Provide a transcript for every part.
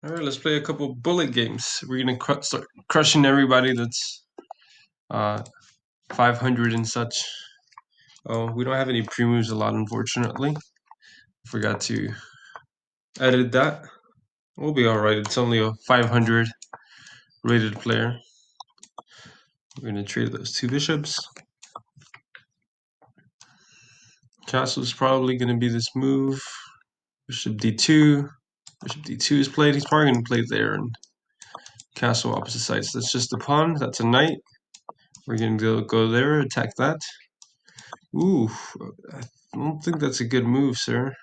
All right, let's play a couple bullet games. We're gonna start crushing everybody that's 500 and such. Oh, we don't have any pre-moves a lot, unfortunately. Forgot to edit that. We'll be all right. It's only a 500 rated player. We're gonna trade those two bishops. Castle's probably gonna be this move. Bishop d2. Bishop d2 is played. He's probably gonna play there and castle opposite sides. That's just a pawn. That's a knight. We're gonna go there, attack that. Ooh, I don't think that's a good move, sir.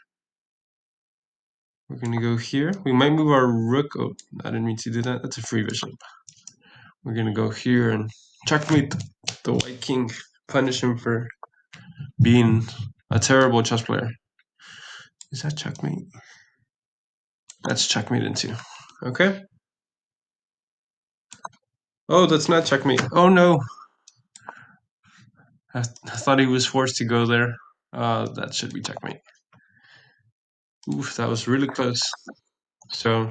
We're gonna go here. We might move our rook. Oh, I didn't mean to do that. That's a free bishop. We're gonna go here and checkmate the white king. Punish him for being a terrible chess player. Is that checkmate? That's checkmate into. Okay. Oh, that's not checkmate. Oh no. I thought he was forced to go there. That should be checkmate. Oof, that was really close. So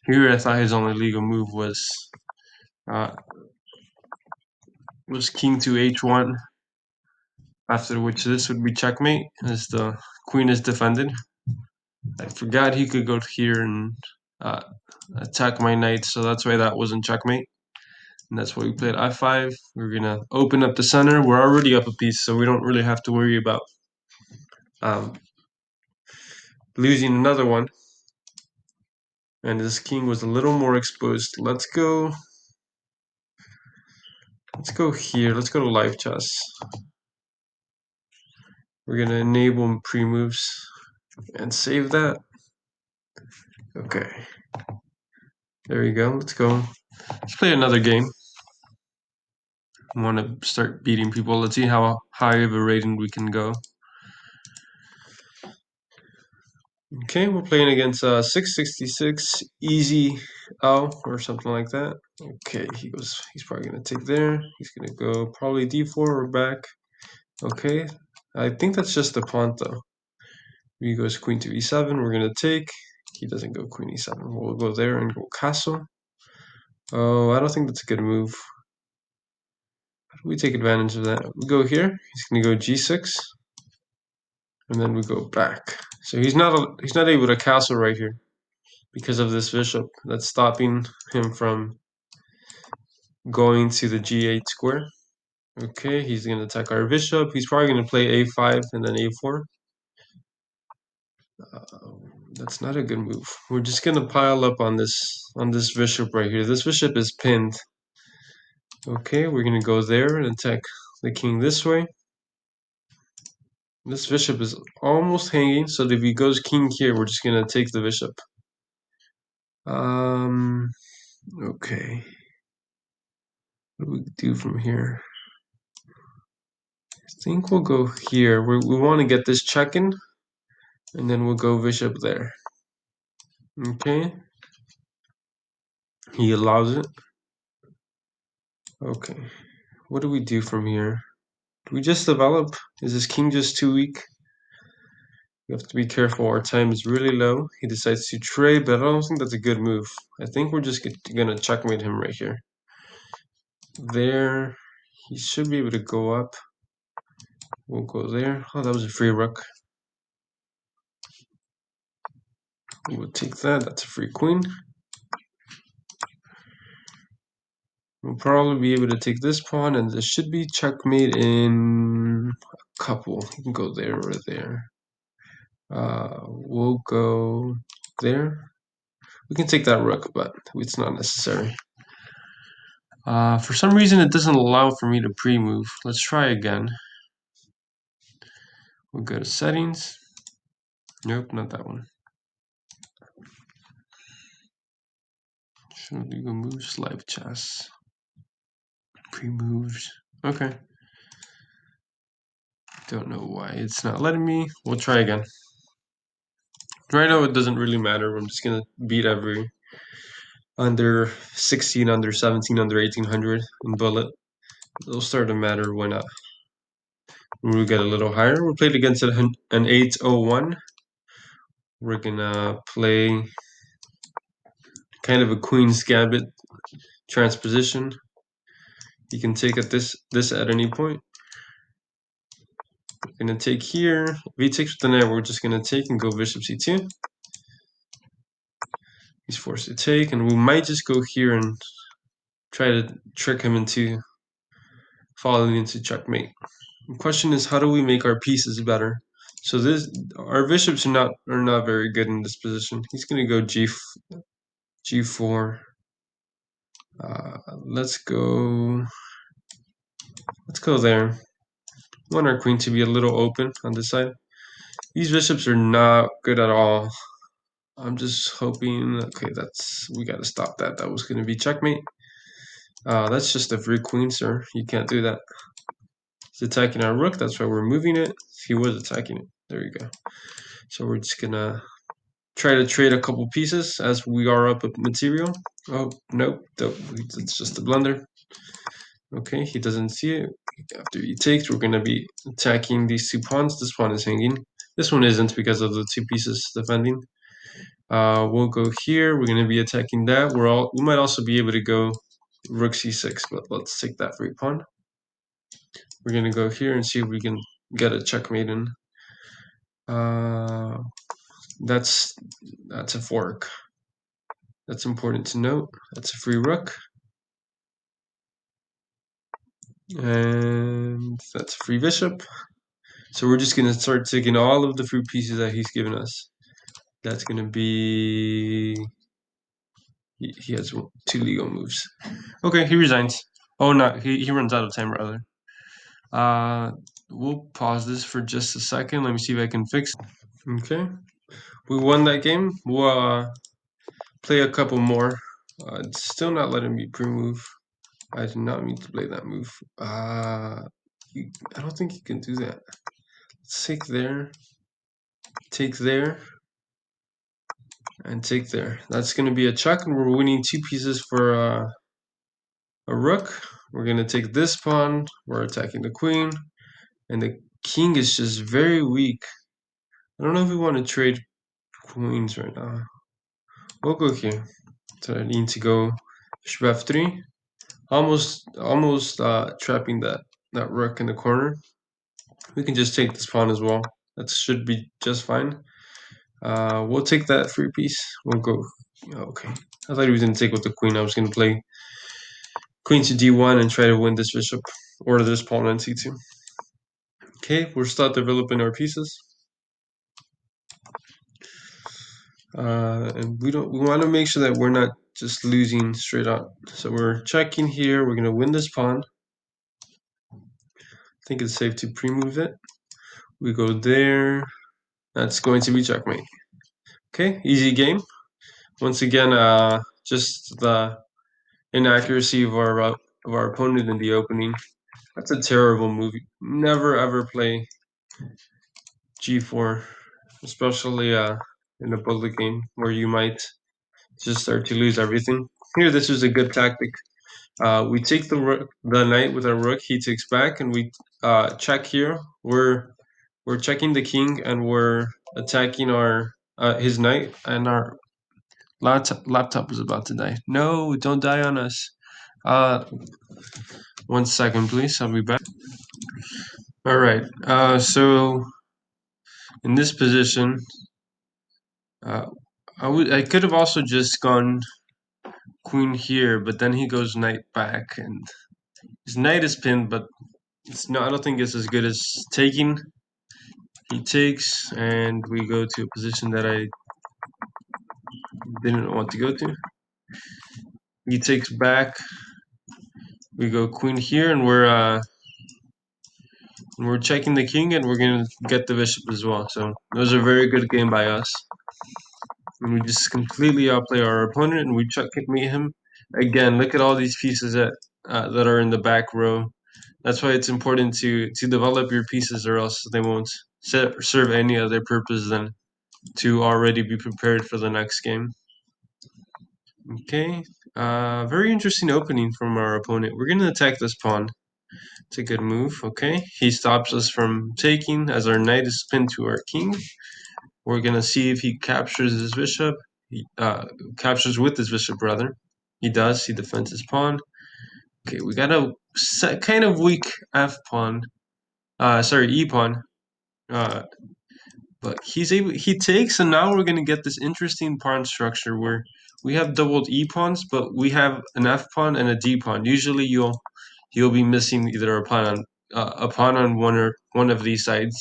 here I thought his only legal move uh, was king to h1, after which this would be checkmate as the queen is defended. I forgot he could go here and uh, attack my knight, so that's why that wasn't checkmate. And that's why we played i5. We're gonna open up the center. We're already up a piece, so we don't really have to worry about um, losing another one. And this king was a little more exposed. Let's go here. Let's go to live chess. We're gonna enable pre-moves and save that. Okay. There you go. Let's go. Let's play another game. I want to start beating people. Let's see how high of a rating we can go. Okay, we're playing against 666 Easy L or something like that. Okay, he's probably gonna take there. He's gonna go probably d4 or back. Okay, I think that's just the pawn though. He goes queen to e7. We're gonna take. He doesn't go queen e7. We'll go there and go castle. Oh, I don't think that's a good move. How do we take advantage of that? We go here. He's gonna go g6, and then we go back. So he's not able to castle right here because of this bishop that's stopping him from going to the g8 square. Okay, he's going to attack our bishop. He's probably going to play a5 and then a4. That's not a good move. We're just going to pile up on this bishop right here. This bishop is pinned. Okay, we're going to go there and attack the king this way. This bishop is almost hanging, so if he goes king here, we're just going to take the bishop. Okay. What do we do from here? I think we'll go here. We want to get this check in, and then we'll go bishop there. Okay. He allows it. Okay. What do we do from here? Do we just develop? Is this king just too weak? We have to be careful. Our time is really low. He decides to trade, but I don't think that's a good move. I think we're just going to checkmate him right here. There. He should be able to go up. We'll go there. Oh, that was a free rook. We'll take that. That's a free queen. We'll probably be able to take this pawn, and this should be checkmate in a couple. You can go there or there. We'll go there. We can take that rook, but it's not necessary. For some reason, it doesn't allow for me to pre-move. Let's try again. We'll go to settings. Nope, not that one. Show legal moves, live chess. Pre-moves. Okay. Don't know why it's not letting me. We'll try again. Right now, it doesn't really matter. I'm just gonna beat every under 16, under 17, under 1800 in bullet. It'll start to matter when we get a little higher. We played against an 801. We're gonna play kind of a Queen's Gambit transposition. He can take at this at any point. We're gonna take here. If he takes with the knight, we're just gonna take and go bishop c2. He's forced to take, and we might just go here and try to trick him into falling into checkmate. The question is, how do we make our pieces better? So our bishops are not very good in this position. He's gonna go g4. Let's go there. We want our queen to be a little open on this side. These bishops are not good at all. I'm just hoping. Okay, we gotta stop that. That was gonna be checkmate. That's just a free queen, sir. You can't do that. He's attacking our rook. That's why we're moving it. He was attacking it. There you go. So we're just gonna try to trade a couple pieces as we are up with material. Oh, nope. It's just a blunder. Okay, he doesn't see it. After he takes, we're gonna be attacking these two pawns. This pawn is hanging. This one isn't because of the two pieces defending. We'll go here. We're gonna be attacking that. We might also be able to go rook c6, but let's take that free pawn. We're gonna go here and see if we can get a checkmate in. That's a fork. That's important to note. That's a free rook. And that's a free bishop. So we're just gonna start taking all of the free pieces that he's given us. That's gonna be... He has 2 legal moves. Okay, he resigns. Oh no, he runs out of time rather. We'll pause this for just a second. Let me see if I can fix it. Okay, we won that game. We'll play a couple more. It's still not letting me pre-move. I did not mean to play that move. I don't think you can do that. Let's take there, and take there. That's going to be a check, and we're winning 2 pieces for a rook. We're going to take this pawn. We're attacking the queen, and the king is just very weak. I don't know if we want to trade queens right now. We'll go here. So I need to go bishop f3. Almost trapping that rook in the corner. We can just take this pawn as well. That should be just fine. We'll take that free piece. We'll go. Okay. I thought he was going to take with the queen. I was going to play queen to d1 and try to win this bishop or this pawn on c2. Okay, we'll start developing our pieces. And we want to make sure that we're not just losing straight up. So we're checking here. We're going to win this pawn. I think it's safe to pre-move it. We go there. That's going to be checkmate. Okay, easy game. Once again, just the inaccuracy of our opponent in the opening. That's a terrible move. Never ever play g4, especially in a public game where you might just start to lose everything. Here, this is a good tactic. We take the knight with our rook. He takes back, and we check here. We're checking the king, and we're attacking his knight, and our laptop is about to die. No, don't die on us. 1 second, please. I'll be back. All right. So in this position, I could have also just gone queen here, but then he goes knight back, and his knight is pinned, but I don't think it's as good as taking. He takes, and we go to a position that I didn't want to go to. He takes back. We go queen here, and we're checking the king, and we're gonna get the bishop as well. So it was a very good game by us. And we just completely outplay our opponent, and we checkmate him. Again, look at all these pieces that are in the back row. That's why it's important to develop your pieces, or else they won't serve any other purpose than to already be prepared for the next game. Okay, very interesting opening from our opponent. We're going to attack this pawn. It's a good move. Okay, he stops us from taking as our knight is pinned to our king. We're going to see if he captures his bishop. He captures with his bishop rather. He does. He defends his pawn. Okay, we got a kind of weak f pawn. Sorry, e pawn. Uh, but he takes, and now we're gonna get this interesting pawn structure where we have doubled e pawns, but we have an f pawn and a d pawn. Usually, you'll be missing either a pawn on one of these sides,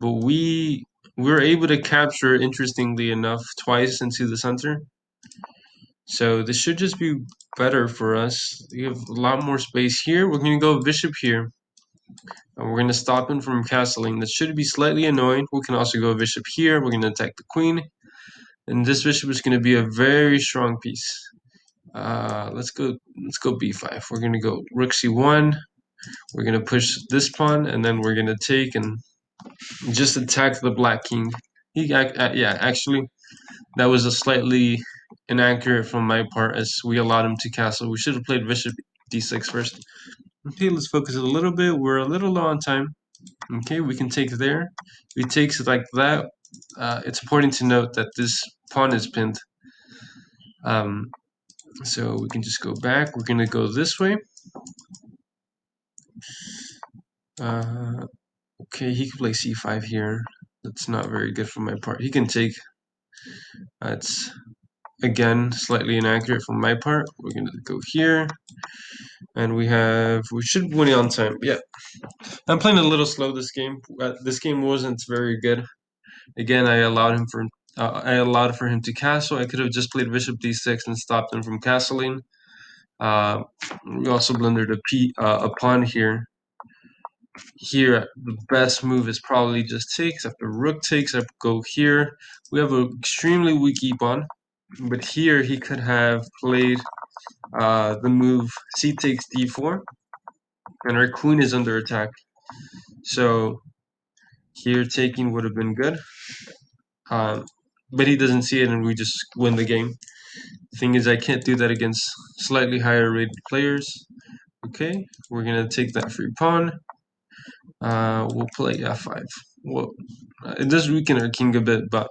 but we're able to capture, interestingly enough, twice into the center. So this should just be better for us. We have a lot more space here. We're gonna go bishop here. And we're going to stop him from castling. That should be slightly annoying. We can also go bishop here. We're going to attack the queen. And this bishop is going to be a very strong piece. Let's go b5. We're going to go rook c1. We're going to push this pawn, and then we're going to take and just attack the black king. Yeah, actually, that was a slightly inaccurate from my part as we allowed him to castle. We should have played bishop d6 first. Okay, let's focus a little bit. We're a little low on time. Okay, we can take there. If he takes it like that, it's important to note that this pawn is pinned. So we can just go back. We're going to go this way. Okay, he can play c5 here. That's not very good for my part. He can take. That's, again, slightly inaccurate from my part. We're going to go here. And we should win on time. Yeah, I'm playing a little slow this game. This game wasn't very good. Again, I allowed for him to castle. I could have just played bishop d6 and stopped him from castling. We also blundered a pawn here. Here, the best move is probably just takes. After rook takes, I go here. We have an extremely weak e-pawn, but here he could have played the move c takes d4, and our queen is under attack. So here taking would have been good. But he doesn't see it, and we just win the game. The thing is, I can't do that against slightly higher rated players. Okay, we're gonna take that free pawn. We'll play f5. Well, it does weaken our king a bit, but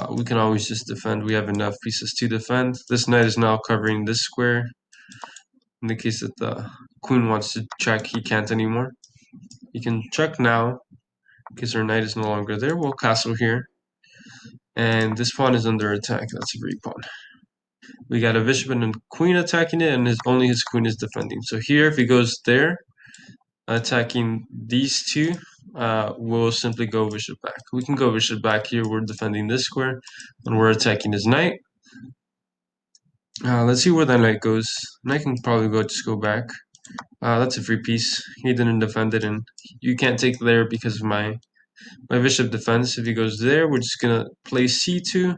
we can always just defend. We have enough pieces to defend. This knight is now covering this square. In the case that the queen wants to check, he can't anymore. He can check now because our knight is no longer there. We'll castle here. And this pawn is under attack. That's a free pawn. We got a bishop and a queen attacking it, and only his queen is defending. So here, if he goes there, attacking these two, we'll simply go bishop back. We can go bishop back here. We're defending this square, and we're attacking his knight. Let's see where that knight goes. Knight can probably just go back. That's a free piece. He didn't defend it, and you can't take there because of my bishop defense. If he goes there, we're just gonna play c2.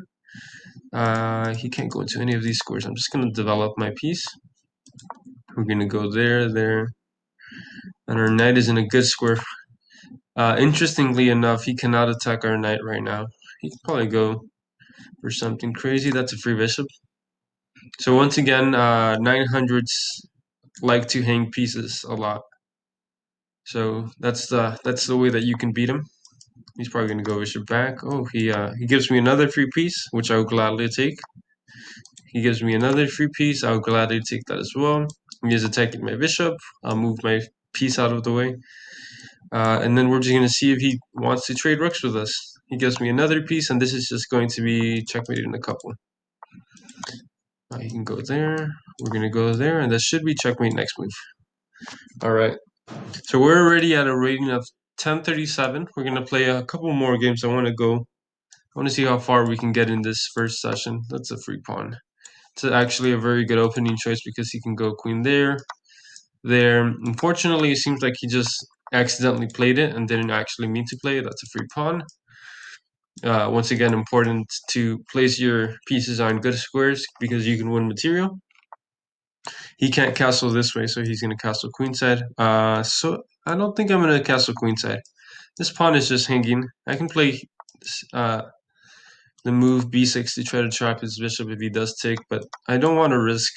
He can't go into any of these squares. I'm just gonna develop my piece. We're gonna go there, and our knight is in a good square. Interestingly enough, he cannot attack our knight right now. He can probably go for something crazy. That's a free bishop. So once again, 900s like to hang pieces a lot. So that's the way that you can beat him. He's probably gonna go bishop back. Oh, he gives me another free piece, which I will gladly take. He gives me another free piece. I will gladly take that as well. He is attacking my bishop. I'll move my piece out of the way. And then we're just going to see if he wants to trade rooks with us. He gives me another piece, and this is just going to be checkmated in a couple. He can go there. We're going to go there, and that should be checkmate next move. All right. So we're already at a rating of 1037. We're going to play a couple more games. I want to see how far we can get in this first session. That's a free pawn. It's actually a very good opening choice because he can go queen there. Unfortunately, it seems like he just accidentally played it and didn't actually mean to play it. That's a free pawn. Once again, important to place your pieces on good squares because you can win material. He can't castle this way, so he's going to castle queenside. So I don't think I'm going to castle queenside. This pawn is just hanging. I can play the move b6 to try to trap his bishop if he does take, but I don't want to risk.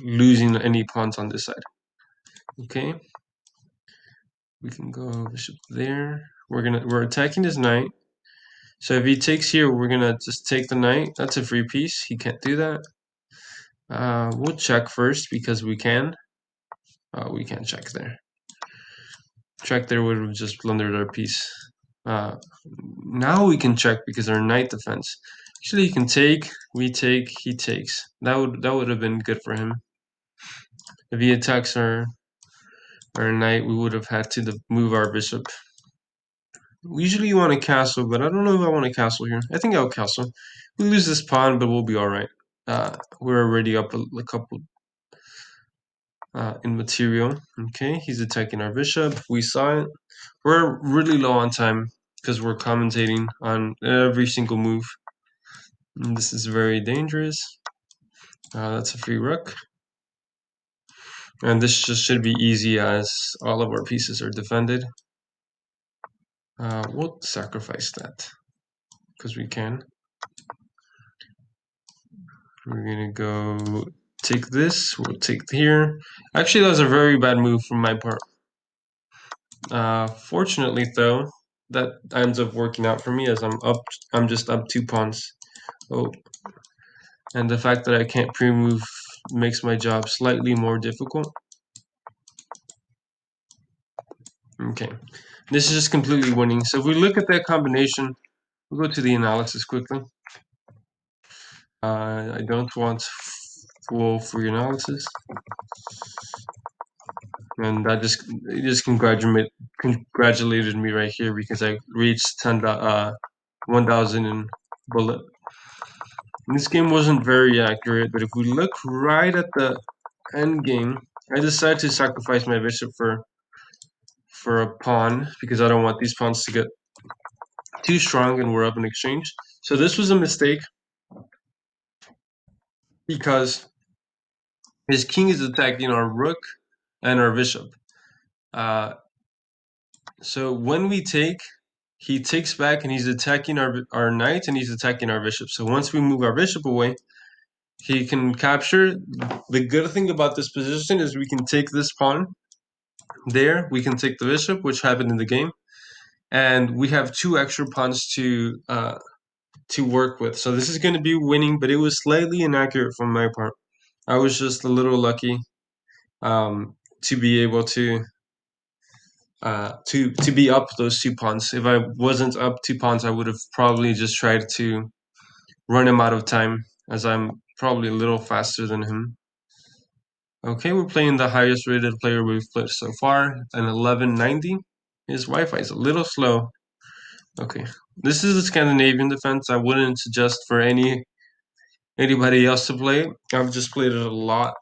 Losing any pawns on this side. Okay. We can go bishop there. we're attacking his knight. So if he takes here, we're gonna just take the knight. That's a free piece. He can't do that. We'll check first because we can. We can't check there. Check there would have just blundered our piece. Now we can check because our knight defense. Actually, he can take. We take. He takes. That would have been good for him. If he attacks our knight, we would have had to move our bishop. Usually you want a castle, but I don't know if I want a castle here. I think I'll castle. We lose this pawn, but we'll be alright. We're already up a couple in material. Okay, he's attacking our bishop. We saw it. We're really low on time because we're commentating on every single move. And this is very dangerous. That's a free rook. And this just should be easy as all of our pieces are defended. We'll sacrifice that because we can. We're gonna go take this. We'll take here. Actually, that was a very bad move from my part. Fortunately, though, that ends up working out for me as I'm just up 2 pawns. Oh, and the fact that I can't pre-move makes my job slightly more difficult. Okay, this is just completely winning. So if we look at that combination, we'll go to the analysis quickly. I don't want full free analysis. And that just congratulated me right here because I reached 1,000 in bullet. And this game wasn't very accurate, but if we look right at the end game, I decided to sacrifice my bishop for a pawn because I don't want these pawns to get too strong and we're up in exchange. So this was a mistake because his king is attacking our rook and our bishop. So when we take, he takes back and he's attacking our knight and he's attacking our bishop. So once we move our bishop away, he can capture. The good thing about this position is we can take this pawn there. We can take the bishop, which happened in the game, and we have 2 extra pawns to work with. So this is going to be winning, but it was slightly inaccurate from my part. I was just a little lucky to be able to be up those 2 pawns. If I wasn't up 2 pawns, I would have probably just tried to run him out of time, as I'm probably a little faster than him. Okay, we're playing the highest rated player we've played so far, an 1190. His Wi-Fi is a little slow. Okay, this is a Scandinavian defense. I wouldn't suggest for anybody else to play. I've just played it a lot.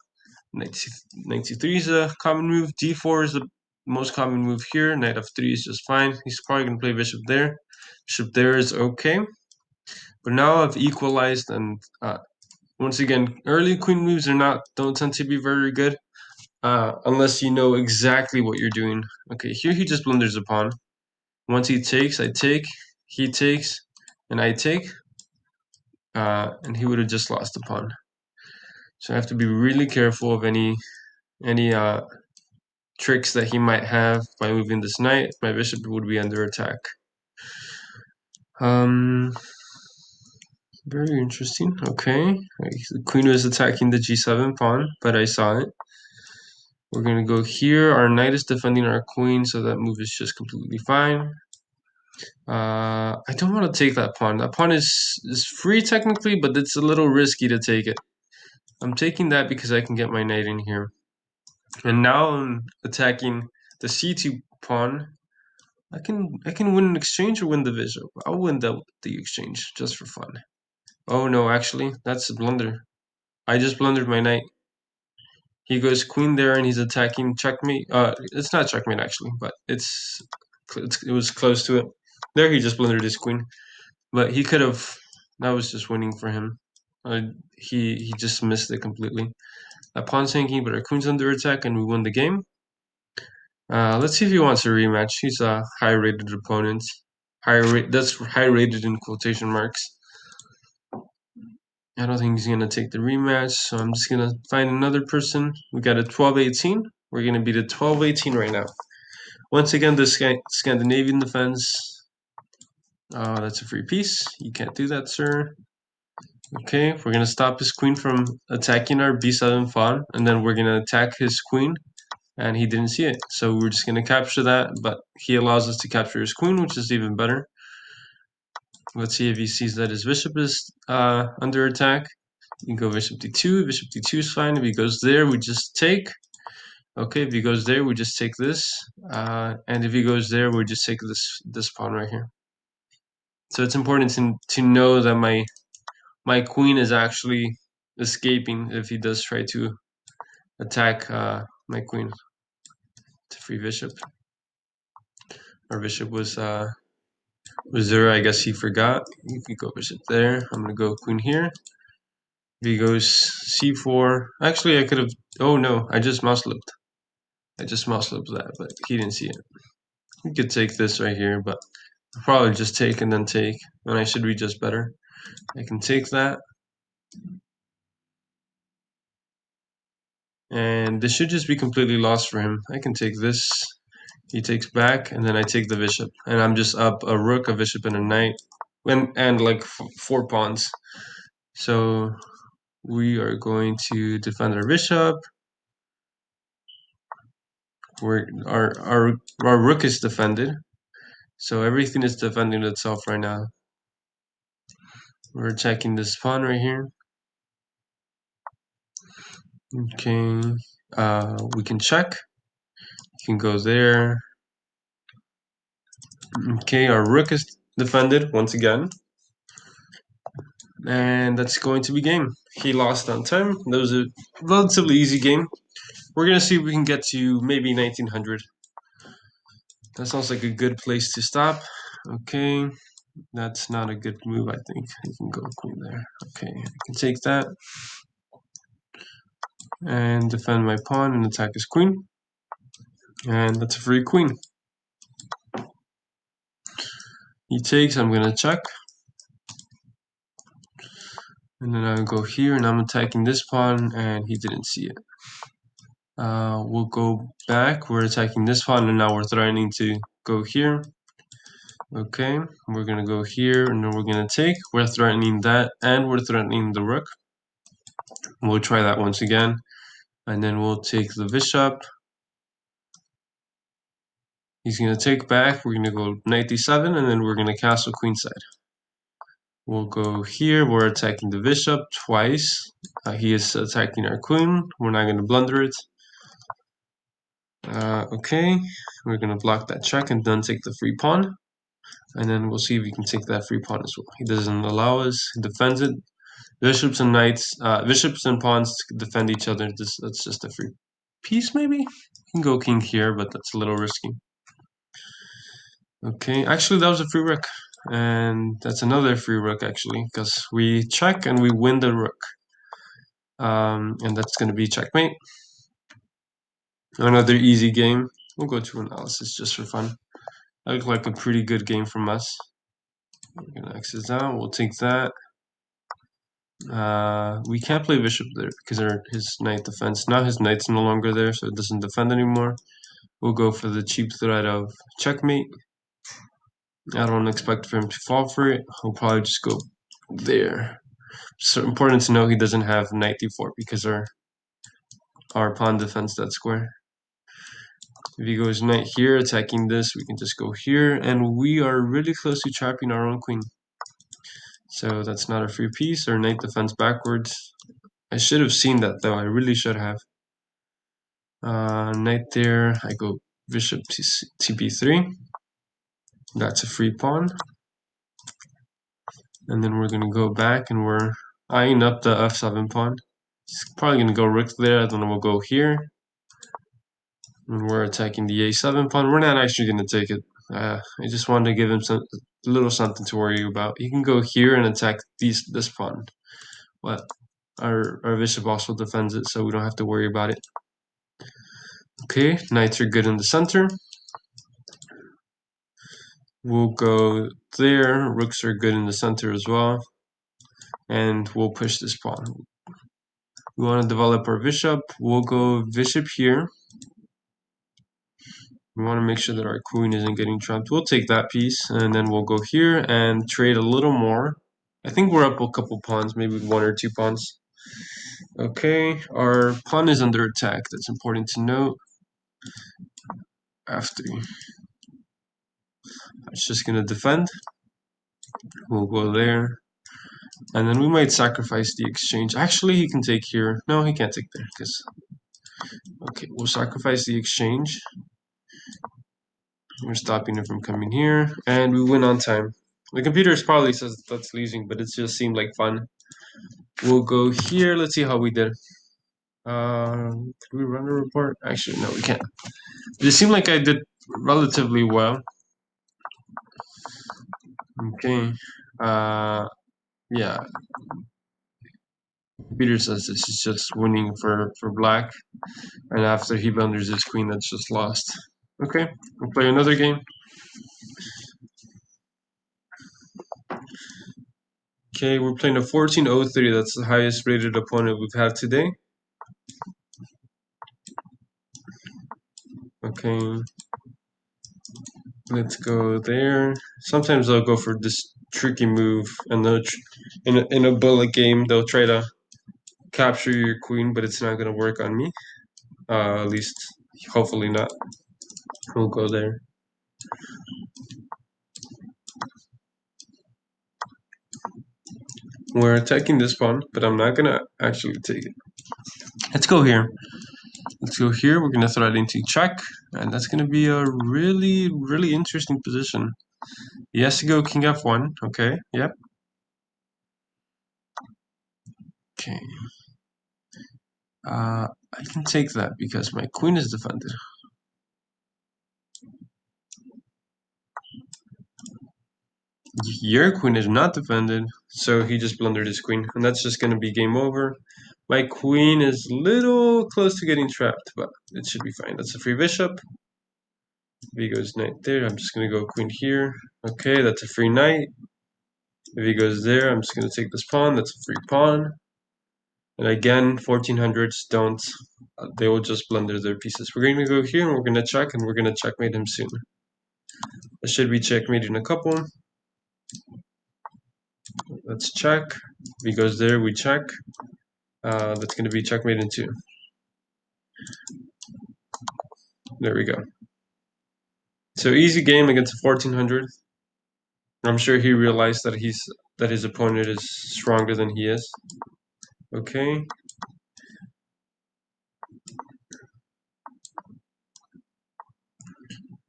93 is a common move. D4 is the most common move here. Knight f3 is just fine. He's probably going to play bishop there. Bishop there is okay. But now I've equalized, and once again, early queen moves don't tend to be very good unless you know exactly what you're doing. Okay, here he just blunders a pawn. Once he takes, I take. He takes, and I take. And he would have just lost the pawn. So I have to be really careful of any tricks that he might have by moving this knight. My bishop would be under attack. Very interesting. Okay, the queen was attacking the g7 pawn, but I saw it. We're gonna go here. Our knight is defending our queen, so that move is just completely fine. I don't want to take that pawn. That pawn is free technically, but it's a little risky to take it. I'm taking that because I can get my knight in here. And now I'm attacking the c2 pawn. I can win an exchange or win the bishop. I'll win the exchange just for fun. Oh no, actually, that's a blunder. I just blundered my knight. He goes queen there and he's attacking checkmate. It's not checkmate actually, but it was close to it. There he just blundered his queen. But he could have, that was just winning for him. He just missed it completely. That pawn's hanging, but our queen's under attack and we win the game. Let's see if he wants a rematch. He's a high-rated opponent. That's high-rated in quotation marks. I don't think he's gonna take the rematch, so I'm just gonna find another person. We got a 12-18. We're gonna beat a 12-18 right now. Once again, the Scandinavian defense. That's a free piece. You can't do that, sir. Okay, we're gonna stop his queen from attacking our b7 pawn, and then we're gonna attack his queen, and he didn't see it. So we're just gonna capture that, but he allows us to capture his queen, which is even better. Let's see if he sees that his bishop is under attack. You can go bishop d2. Bishop d2 is fine. If he goes there, we just take. Okay, if he goes there, we just take this. And if he goes there, we just take this pawn right here. So it's important to know that my queen is actually escaping if he does try to attack my queen. It's a free bishop. Our bishop was there. I guess he forgot. If you go bishop there, I'm gonna go queen here. If he goes c4, actually I could have. Oh no, I just mouse flipped. I just mouse flipped that, but he didn't see it. We could take this right here, but I'll probably just take and then take, and I should be just better. I can take that. And this should just be completely lost for him. I can take this. He takes back, and then I take the bishop. And I'm just up a rook, a bishop, and a knight. And like 4 pawns. So we are going to defend our bishop. Our rook is defended. So everything is defending itself right now. We're attacking this pawn right here. Okay. We can check. You can go there. Okay, our rook is defended once again. And that's going to be game. He lost on time. That was a relatively easy game. We're going to see if we can get to maybe 1900. That sounds like a good place to stop. Okay, that's not a good move, I think. You can go queen there. Okay, I can take that. And defend my pawn and attack his queen. And that's a free queen. He takes, I'm going to check. And then I'll go here, and I'm attacking this pawn, and he didn't see it. We'll go back. We're attacking this pawn, and now we're threatening to go here. Okay, we're gonna go here, and then we're gonna take. We're threatening that, and we're threatening the rook. We'll try that once again, and then we'll take the bishop. He's gonna take back. We're gonna go knight d7, and then we're gonna castle queenside. We'll go here. We're attacking the bishop twice. He is attacking our queen. We're not gonna blunder it. Okay, we're gonna block that check and then take the free pawn. And then we'll see if we can take that free pawn as well. He doesn't allow us. He defends it. Bishops and knights, bishops and pawns defend each other. That's just a free piece, maybe? You can go king here, but that's a little risky. Okay, actually that was a free rook. And that's another free rook, actually, because we check and we win the rook. And that's going to be checkmate. Another easy game. We'll go to analysis just for fun. That looked like a pretty good game from us. We're going to exit out. We'll take that. We can't play bishop there because his knight defense. Now his knight's no longer there, so it doesn't defend anymore. We'll go for the cheap threat of checkmate. I don't expect for him to fall for it. He'll probably just go there. So important to know he doesn't have knight d4 because our pawn defends that square. If he goes knight here, attacking this, we can just go here, and we are really close to trapping our own queen. So that's not a free piece. Our knight defends backwards. I should have seen that though. I really should have. Knight there. I go bishop to b3. That's a free pawn. And then we're going to go back and we're eyeing up the f7 pawn. It's probably going to go rook there. Then we'll go here. And we're attacking the a7 pawn. We're not actually going to take it. I just wanted to give him a little something to worry about. He can go here and attack this pawn. But our bishop also defends it, so we don't have to worry about it. Okay, knights are good in the center. We'll go there. Rooks are good in the center as well. And we'll push this pawn. We want to develop our bishop. We'll go bishop here. We want to make sure that our queen isn't getting trapped. We'll take that piece, and then we'll go here and trade a little more. I think we're up a couple pawns, maybe 1 or 2 pawns. Okay, our pawn is under attack. That's important to note. After it's just gonna defend. We'll go there. And then we might sacrifice the exchange. Actually, he can take here. No, he can't take there, because... Okay, we'll sacrifice the exchange. We're stopping it from coming here, and we win on time. The computer probably says that's losing, but it just seemed like fun. We'll go here. Let's see how we did. Can we run a report? Actually, no, we can't. It seemed like I did relatively well. Okay. Yeah. Peter says this is just winning for black, and after he blunders his queen, that's just lost. Okay, we'll play another game. Okay, we're playing a 1403. That's the highest rated opponent we've had today. Okay, let's go there. Sometimes they'll go for this tricky move, and in a bullet game, they'll try to capture your queen, but it's not going to work on me. At least, hopefully not. We'll go there. We're attacking this pawn, but I'm not going to actually take it. Let's go here. Let's go here. We're going to throw it into check, and that's going to be a really, really interesting position. He has to go king f1. Okay, yep. Okay. I can take that because my queen is defended. Your queen is not defended, so he just blundered his queen, and that's just going to be game over. My queen is little close to getting trapped, but it should be fine. That's a free bishop. If he goes knight there, I'm just going to go queen here. Okay, that's a free knight. If he goes there, I'm just going to take this pawn. That's a free pawn. And again, 1400s don't. They will just blunder their pieces. We're going to go here, and we're going to check, and we're going to checkmate him soon. It should be checkmate in a couple. Let's check. If he goes there, we check. That's going to be checkmate in 2. There we go. So easy game against a 1400. I'm sure he realized that his opponent is stronger than he is. Okay.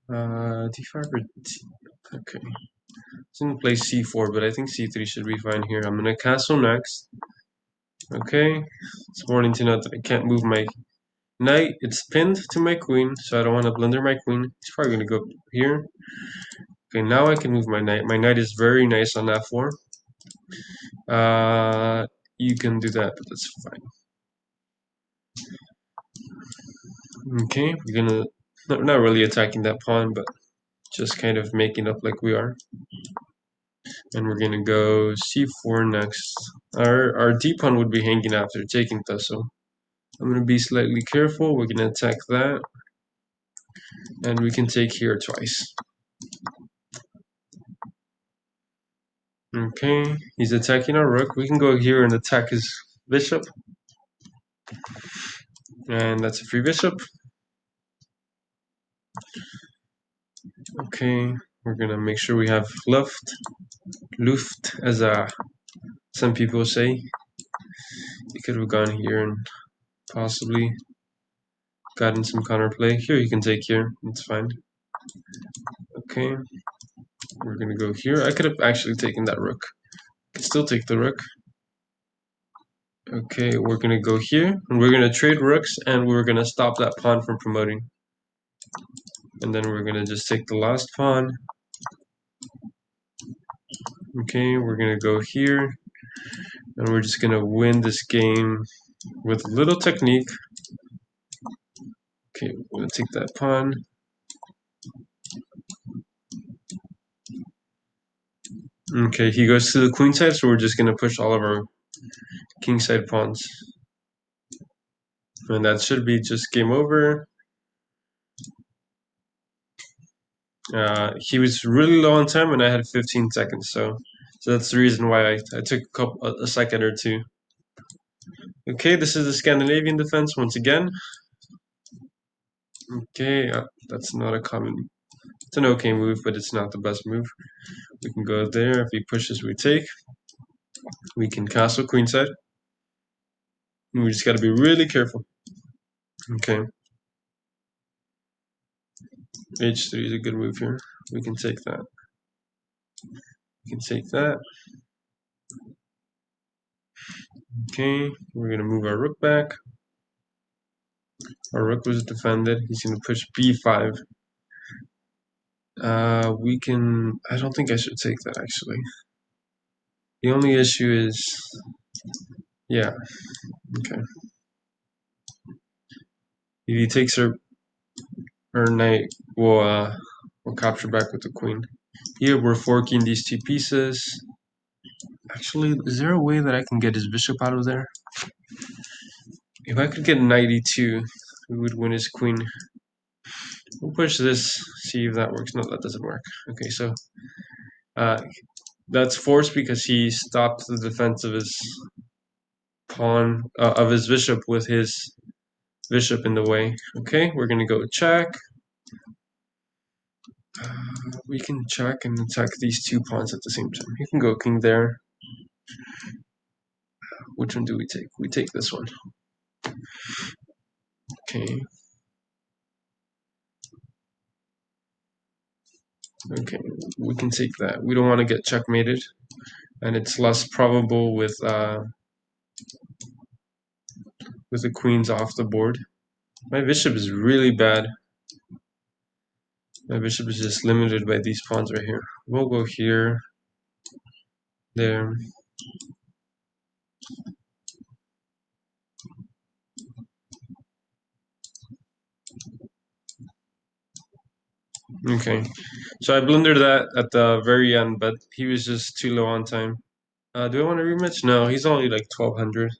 D5 or D. Okay. He's gonna play C4, but I think C3 should be fine here. I'm gonna castle next. Okay. It's important to note that I can't move my knight. It's pinned to my queen, so I don't want to blunder my queen. He's probably gonna go here. Okay, now I can move my knight. My knight is very nice on f4. You can do that, but that's fine. Okay, we're gonna not really attacking that pawn, but just kind of making up like we are. And we're gonna go c4 next. Our d pawn would be hanging after taking this, so I'm gonna be slightly careful. We're gonna attack that, and we can take here twice. Okay, he's attacking our rook. We can go here and attack his bishop, and that's a free bishop. Okay, we're gonna make sure we have luft, as some people say. He could have gone here and possibly gotten some counterplay. Here you can take here, it's fine. Okay, we're gonna go here. I could have actually taken that rook. I could still take the rook. Okay, we're gonna go here, and we're gonna trade rooks, and we're gonna stop that pawn from promoting. And then we're gonna just take the last pawn. Okay, we're gonna go here, and we're just gonna win this game with a little technique. Okay, we're gonna take that pawn. Okay, he goes to the queen side, so we're just gonna push all of our king side pawns. And that should be just game over. He was really low on time, and I had 15 seconds. So that's the reason why I took a second or two. Okay, this is the Scandinavian defense once again. Okay, that's not a common. It's an okay move, but it's not the best move. We can go there. If he pushes, we take. We can castle queenside. We just got to be really careful. Okay. H3 is a good move here. We can take that. We can take that. Okay, we're gonna move our rook back. Our rook was defended. He's gonna push b5. We can. I don't think I should take that actually. The only issue is, yeah. Okay. If he takes her knight, we'll capture back with the queen. Here we're forking these two pieces. Actually, is there a way that I can get his bishop out of there? If I could get knight e2, we would win his queen. We'll push this, see if that works. No, that doesn't work. Okay, so that's forced because he stopped the defense of his pawn, of his bishop with his bishop in the way. Okay, we're gonna go check. We can check and attack these two pawns at the same time. You can go king there. Which one do we take? We take this one. Okay. Okay, we can take that. We don't want to get checkmated, and it's less probable with the queens off the board. My bishop is really bad. My bishop is just limited by these pawns right here. We'll go here, there. Okay, so I blundered that at the very end, but he was just too low on time. Do I want to rematch? No, he's only like 1200.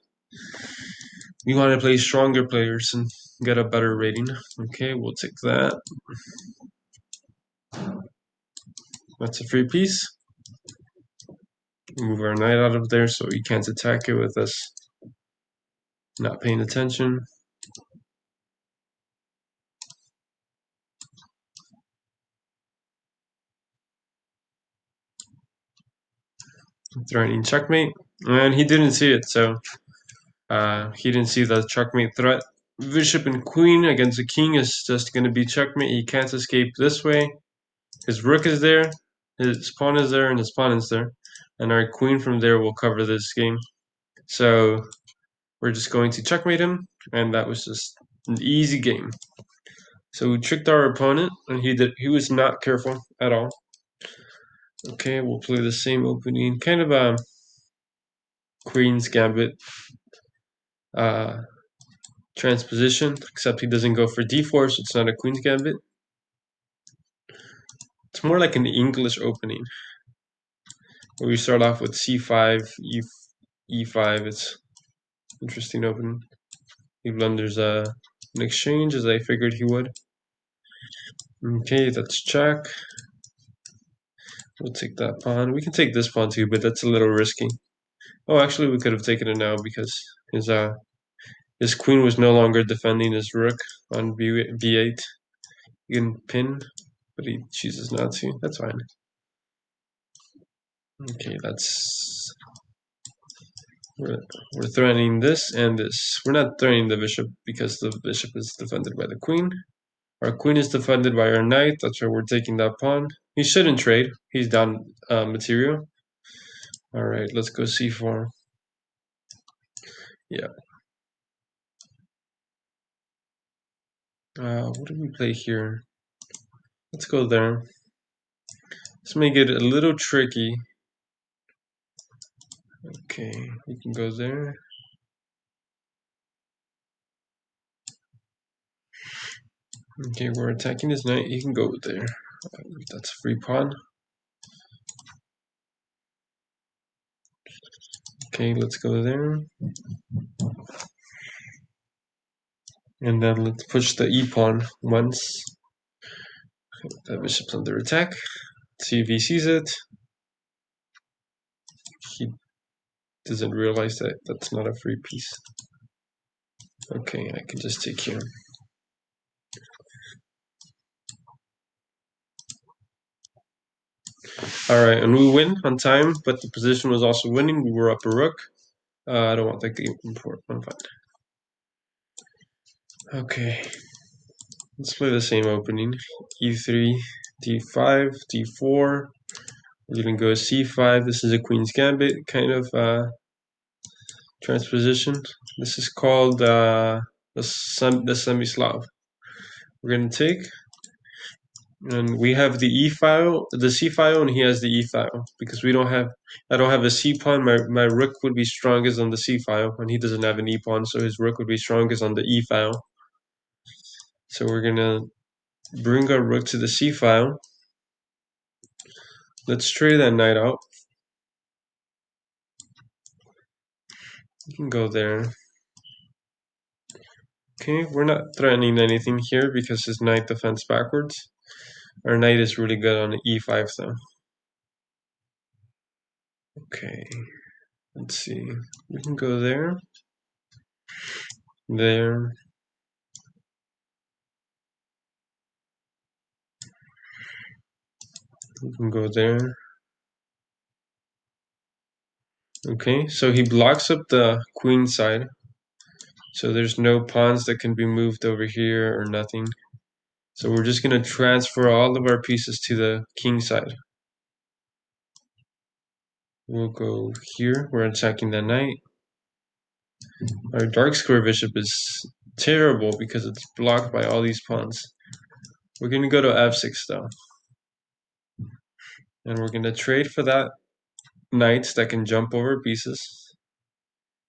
We want to play stronger players and get a better rating. Okay, we'll take that. That's a free piece. Move our knight out of there so he can't attack it with us not paying attention. Threatening checkmate, and he didn't see it, so he didn't see the checkmate threat. Bishop and queen against the king is just going to be checkmate. He can't escape this way. His rook is there, his pawn is there, and his pawn is there. And our queen from there will cover this game. So we're just going to checkmate him, and that was just an easy game. So we tricked our opponent, and he was not careful at all. Okay, we'll play the same opening, kind of a Queen's Gambit transposition, except he doesn't go for d4, so it's not a Queen's Gambit. It's more like an English opening, where we start off with c5, e5. It's interesting opening. He blunders an exchange, as I figured he would. Okay, that's check. We'll take that pawn. We can take this pawn too, but that's a little risky. Oh, actually, we could have taken it now because his queen was no longer defending his rook on b8. You can pin, but he chooses not to. That's fine. Okay, we're threatening this and this. We're not threatening the bishop because the bishop is defended by the queen. Our queen is defended by our knight. That's why we're taking that pawn. He shouldn't trade. He's down material. All right, let's go c4. Yeah. What do we play here? Let's go there. Let's make it a little tricky. Okay, we can go there. Okay, we're attacking his knight. He can go there. That's a free pawn. Okay, let's go there. And then let's push the e pawn once. That bishop's under attack. Let's see if he sees it. He doesn't realize that that's not a free piece. Okay, I can just take here. Alright, and we win on time, but the position was also winning. We were up a rook. I don't want that game import. I'm fine. Okay, let's play the same opening. E3, D5, D4. We're gonna go C5. This is a Queen's Gambit kind of transposition. This is called the semi-Slav. We're gonna take, and we have the E file, the C file, and he has the E file because we don't have. I don't have a C pawn. My rook would be strongest on the C file, and he doesn't have an E pawn, so his rook would be strongest on the E file. So we're gonna bring our rook to the C file. Let's trade that knight out. You can go there. Okay, we're not threatening anything here because his knight defends backwards. Our knight is really good on the E5 though. Okay, let's see. We can go there. There. We can go there. Okay, so he blocks up the queen side. So there's no pawns that can be moved over here or nothing. So we're just going to transfer all of our pieces to the king side. We'll go here. We're attacking the knight. Our dark square bishop is terrible because it's blocked by all these pawns. We're going to go to f6 though. And we're going to trade for that knight that can jump over pieces.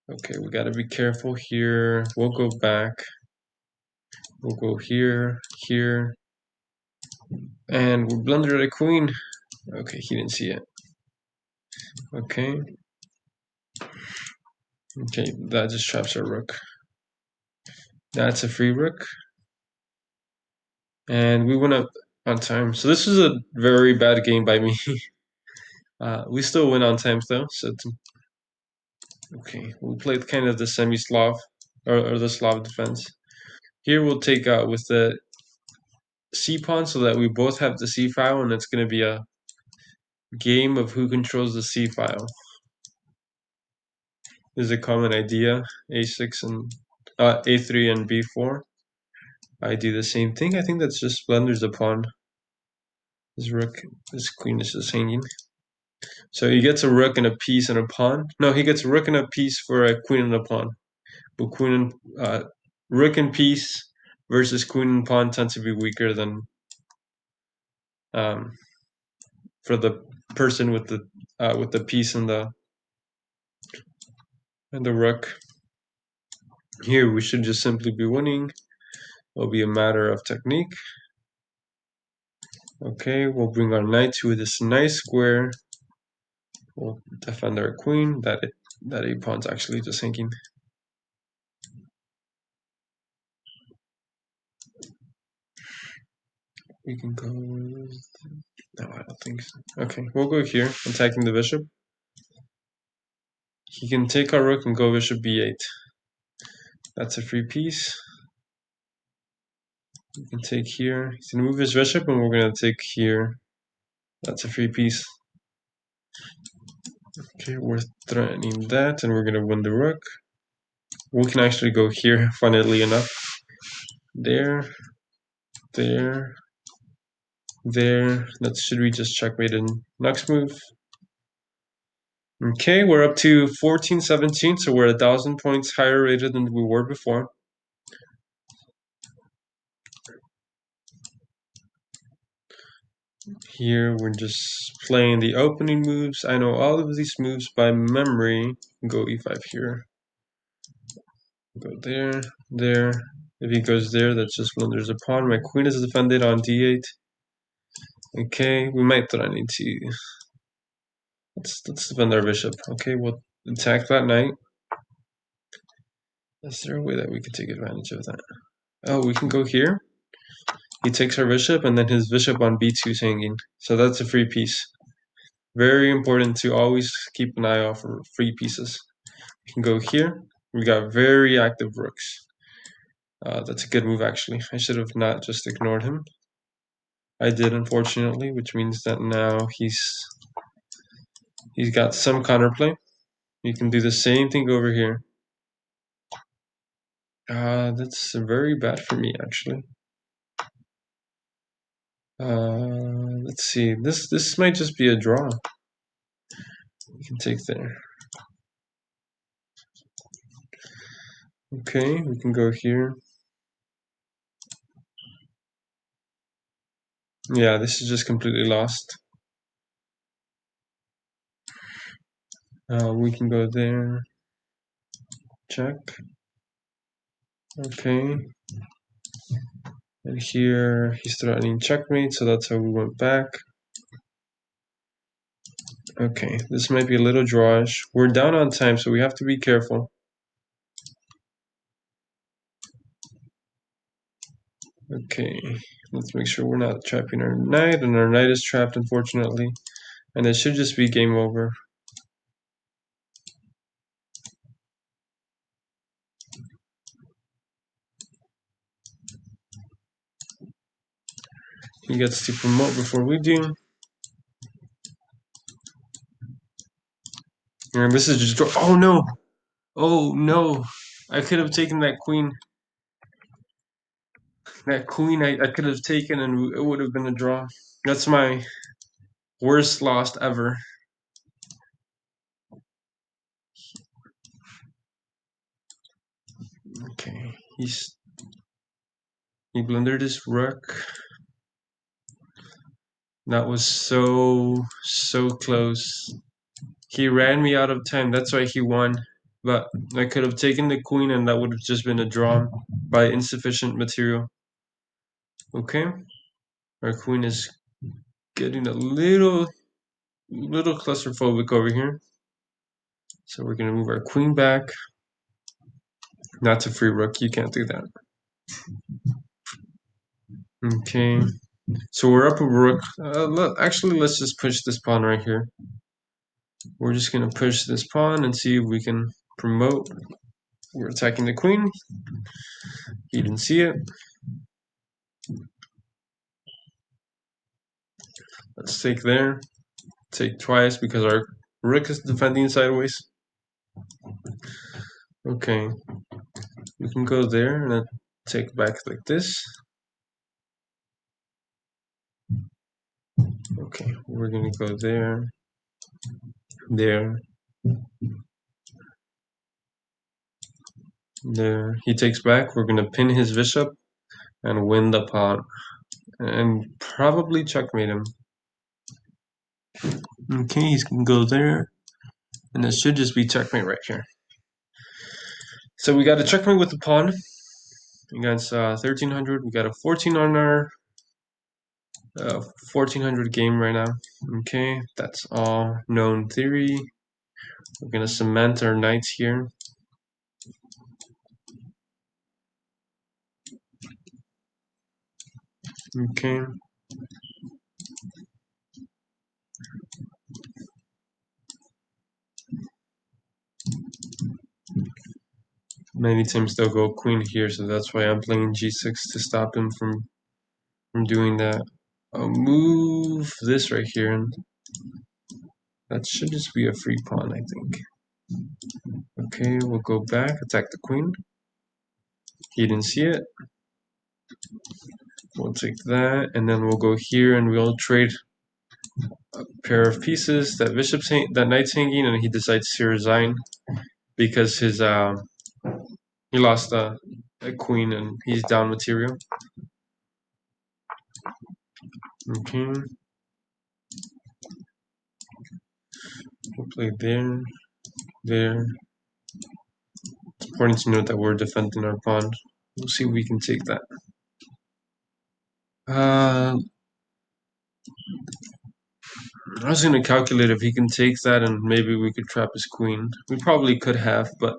Okay, we got to be careful here. We'll go back. We'll go here, here. And we blundered a queen. Okay, he didn't see it. Okay. Okay, that just traps our rook. That's a free rook. And we went up on time. So this was a very bad game by me. We still win on time though. So okay, we played kind of the semi-Slav or the Slav defense. Here we'll take out with the C pawn so that we both have the C file, and it's going to be a game of who controls the C file. This is a common idea. A6 and A3 and B4. I do the same thing. I think that's just blunders the pawn. His rook, his queen is just hanging. So he gets a rook and a piece and a pawn. No, he gets a rook and a piece for a queen and a pawn. But queen and rook and piece versus queen and pawn tend to be weaker than for the person with the piece and the rook. Here we should just simply be winning. It'll be a matter of technique. Okay, we'll bring our knight to this nice square. We'll defend our queen. That a pawn's actually just sinking. We can go. No, I don't think so. Okay, we'll go here, attacking the bishop. He can take our rook and go bishop b8. That's a free piece. We can take here. He's gonna move his bishop, and we're gonna take here. That's a free piece. Okay, we're threatening that, and we're gonna win the rook. We can actually go here, funnily enough. There, there, there. Should we just checkmate in next move? Okay, we're up to 14-17, so we're 1,000 points higher rated than we were before. Here we're just playing the opening moves. I know all of these moves by memory. Go e5 here. Go there, there. If he goes there, that's just blunders a pawn. My queen is defended on d8. Okay, we might threaten to. Let's defend our bishop. Okay, we'll attack that knight. Is there a way that we could take advantage of that? Oh, we can go here. He takes our bishop, and then his bishop on b2 is hanging. So that's a free piece. Very important to always keep an eye out for free pieces. We can go here. We got very active rooks. That's a good move, actually. I should have not just ignored him. I did, unfortunately, which means that now he's got some counterplay. You can do the same thing over here. That's very bad for me, actually. Let's see. This might just be a draw. We can take there. Okay, we can go here. Yeah, this is just completely lost. We can go there. Check. Okay. And here he's threatening checkmate, so that's how we went back. Okay, this might be a little drawish. We're down on time, so we have to be careful. Okay, let's make sure we're not trapping our knight, and our knight is trapped, unfortunately. And it should just be game over. He gets to promote before we do. And this is just... Oh, no! Oh, no! I could have taken that queen. That queen I could have taken, and it would have been a draw. That's my worst loss ever. Okay, he blundered his rook. That was so close. He ran me out of time. That's why he won. But I could have taken the queen, and that would have just been a draw by insufficient material. Okay, our queen is getting a little claustrophobic over here. So we're gonna move our queen back. That's a free rook. You can't do that. Okay. So we're up a rook. Actually, let's just push this pawn right here. We're just gonna push this pawn and see if we can promote. We're attacking the queen. He didn't see it. Let's take there. Take twice because our rook is defending sideways. Okay. We can go there and then take back like this. Okay, we're gonna go there. There. There. He takes back. We're gonna pin his bishop and win the pawn. And probably checkmate him. Okay, he's gonna go there. And it should just be checkmate right here. So we got a checkmate with the pawn against 1300. We got a 14 on our 1400 game right now. Okay, that's all known theory. We're gonna cement our knights here. Okay. Many times they'll go queen here, so that's why I'm playing g6 to stop him from doing that. I'll move this right here, and that should just be a free pawn, I think. Okay, we'll go back, attack the queen. He didn't see it. We'll take that, and then we'll go here, and we'll trade a pair of pieces. That that knight's hanging, and he decides to resign because his he lost a queen, and he's down material. Okay. We'll play there, there. It's important to note that we're defending our pawn. We'll see if we can take that. I was gonna calculate if he can take that, and maybe we could trap his queen. We probably could have, but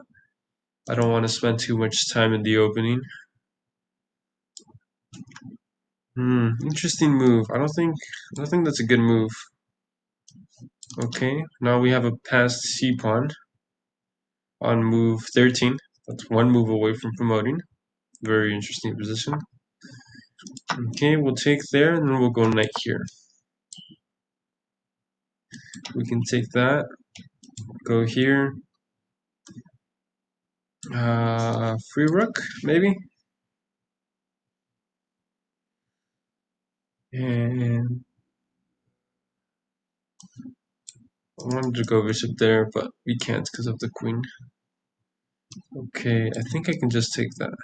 I don't want to spend too much time in the opening. Interesting move. I don't think that's a good move. Okay, now we have a passed C pawn on move 13. That's one move away from promoting. Very interesting position. Okay, we'll take there, and then we'll go knight here. We can take that, go here. Free rook, maybe? And I wanted to go bishop there, but we can't because of the queen. Okay, I think I can just take that.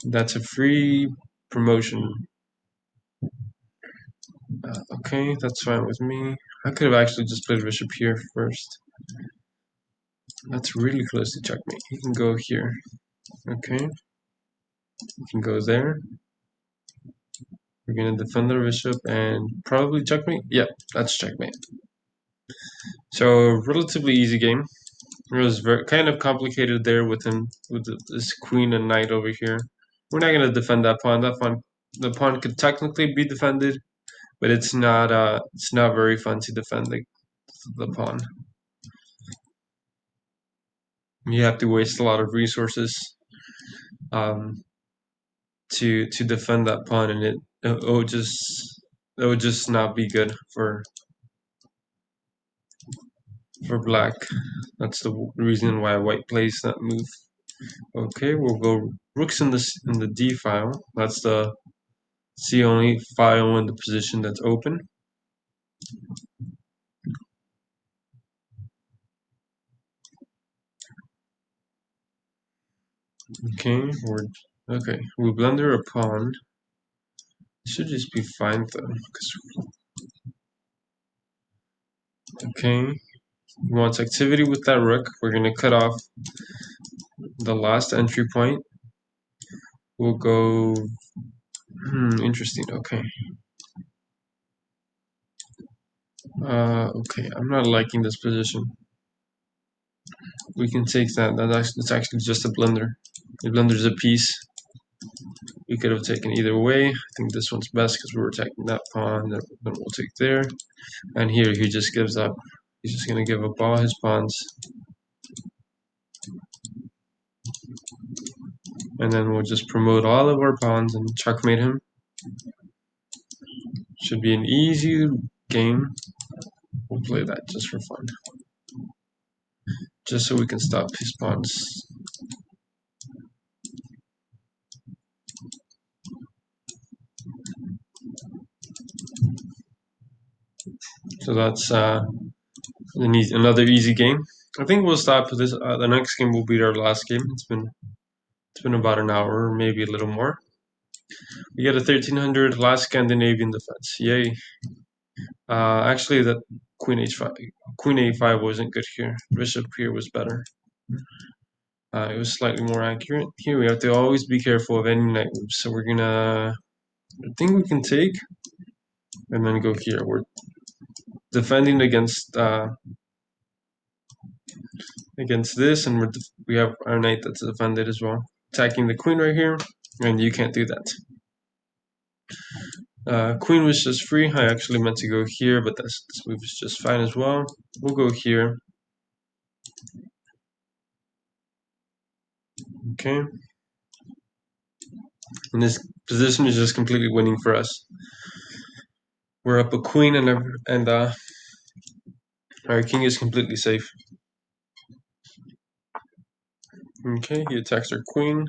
That's a free promotion. Okay, that's fine with me. I could have actually just played bishop here first. That's really close to checkmate. He can go here. Okay. He can go there. We're gonna defend the bishop and probably checkmate. Yep, that's checkmate. So relatively easy game. It was very kind of complicated there with him with this queen and knight over here. We're not gonna defend that pawn. The pawn could technically be defended, but it's not very fun to defend the pawn. You have to waste a lot of resources um, to defend that pawn, and it would just not be good for black. That's the reason why white plays that move. Okay, we'll go rooks in the d file. That's the only file in the position that's open. Okay, we blunder a pawn. Should just be fine though. Okay, he wants activity with that rook. We're gonna cut off the last entry point. We'll go. Interesting. Okay. Okay. I'm not liking this position. We can take that. It's actually just a blunder. The blunder's a piece. We could have taken either way. I think this one's best because we were taking that pawn. Then we'll take there. And here he just gives up. He's just gonna give up all his pawns. And then we'll just promote all of our pawns and checkmate him. Should be an easy game. We'll play that just for fun. Just so we can stop his pawns. So that's another easy game. I think we'll stop this. The next game will be our last game. It's been about an hour, maybe a little more. We get a 1300 last Scandinavian defense. Yay! Actually, that queen h5, queen a5 wasn't good here. Bishop here was better. It was slightly more accurate. Here we have to always be careful of any knight moves. So we're gonna. I think we can take, and then go here. We're defending against this, and we have our knight that's defended as well. Attacking the queen right here, and you can't do that. Queen was just free. I actually meant to go here, but this move is just fine as well. We'll go here. Okay. And this position is just completely winning for us. We're up a queen, and our king is completely safe. Okay, he attacks our queen.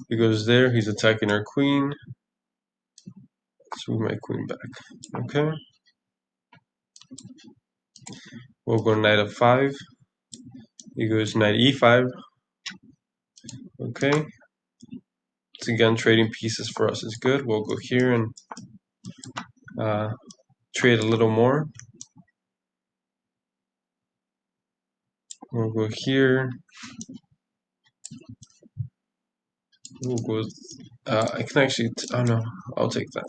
He goes there. He's attacking our queen. Let's move my queen back. Okay. We'll go knight f5. He goes knight e5. Okay. It's again trading pieces for us is good. We'll go here and trade a little more. We'll go here. We'll go. I can actually. Oh no, I'll take that.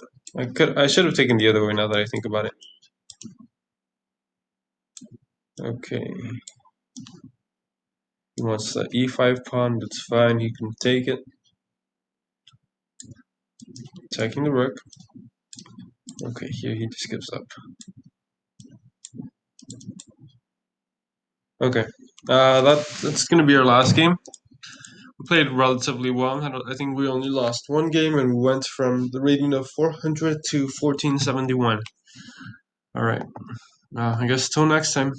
I should have taken the other way now that I think about it. Okay. He wants the e5 pawn. That's fine. He can take it. Attacking the rook. Okay, here he just gives up. Okay, that's gonna be our last game. We played relatively well. I think we only lost one game, and we went from the rating of 400 to 1471. All right. I guess till next time.